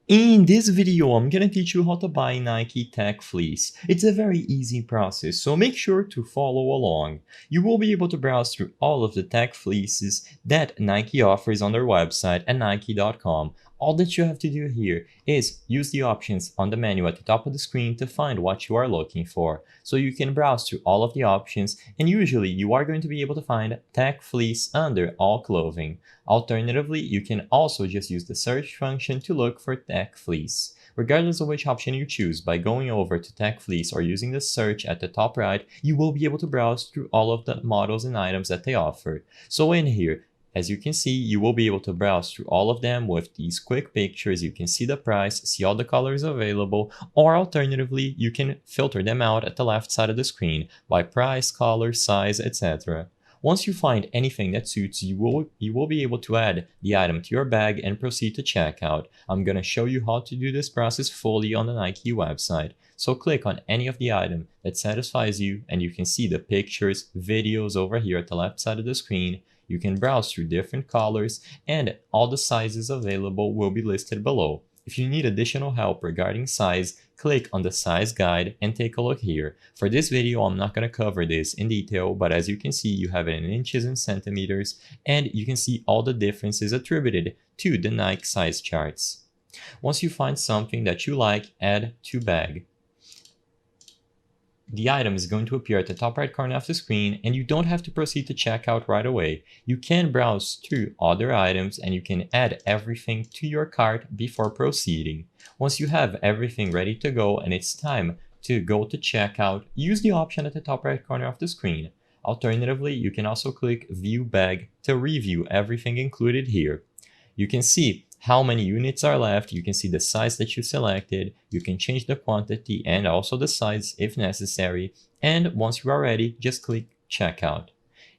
In this video, I'm gonna teach you how to buy Nike Tech Fleece. It's a very easy process, so make sure to follow along. You will be able to browse through all of the tech fleeces that Nike offers on their website at nike.com. All that you have to do here is use the options on the menu at the top of the screen to find what you are looking for. So you can browse through all of the options, and usually you are going to be able to find Tech Fleece under all clothing. Alternatively, you can also just use the search function to look for Tech Fleece. Regardless of which option you choose, by going over to Tech Fleece or using the search at the top right, you will be able to browse through all of the models and items that they offer. So in here, as you can see, you will be able to browse through all of them with these quick pictures. You can see the price, see all the colors available, or alternatively, you can filter them out at the left side of the screen by price, color, size, etc. Once you find anything that suits you, you will be able to add the item to your bag and proceed to checkout. I'm going to show you how to do this process fully on the Nike website. So click on any of the item that satisfies you, and you can see the pictures, videos over here at the left side of the screen. You can browse through different colors, and all the sizes available will be listed below. If you need additional help regarding size, click on the size guide and take a look here. For this video, I'm not going to cover this in detail, but as you can see, you have it in inches and centimeters, and you can see all the differences attributed to the Nike size charts. Once you find something that you like, add to bag. The item is going to appear at the top right corner of the screen, and you don't have to proceed to checkout right away. You can browse through other items and you can add everything to your cart before proceeding. Once you have everything ready to go and it's time to go to checkout, use the option at the top right corner of the screen. Alternatively, you can also click View Bag to review everything included here. You can see how many units are left, you can see the size that you selected, you can change the quantity and also the size if necessary, and once you are ready, just click checkout.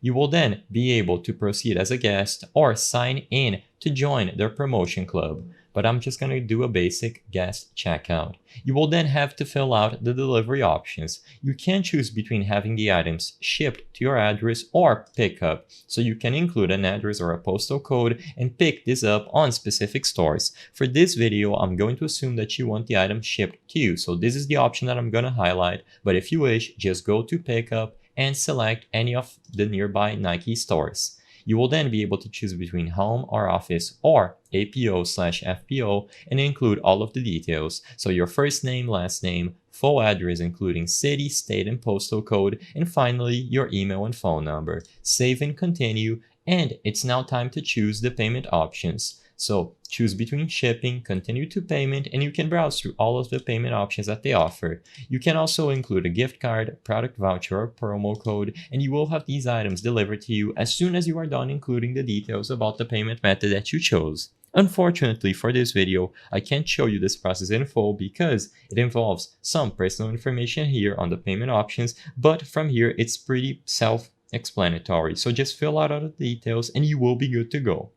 You will then be able to proceed as a guest or sign in to join their promotion club, but I'm just going to do a basic guest checkout. You will then have to fill out the delivery options. You can choose between having the items shipped to your address or pickup, so you can include an address or a postal code and pick this up on specific stores. For this video, I'm going to assume that you want the item shipped to you, so this is the option that I'm going to highlight, but if you wish, just go to pickup and select any of the nearby Nike stores. You will then be able to choose between home or office or APO/FPO and include all of the details. So your first name, last name, full address including city, state, and postal code, and finally your email and phone number. Save and continue, and it's now time to choose the payment options. So choose between shipping, continue to payment, and you can browse through all of the payment options that they offer. You can also include a gift card, product voucher, or promo code, and you will have these items delivered to you as soon as you are done including the details about the payment method that you chose. Unfortunately for this video, I can't show you this process in full because it involves some personal information here on the payment options, but from here it's pretty self-explanatory. So just fill out all the details and you will be good to go.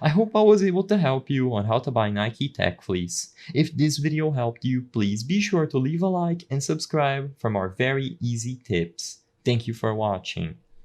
I hope I was able to help you on how to buy Nike Tech Fleece. If this video helped you, please be sure to leave a like and subscribe for more very easy tips. Thank you for watching.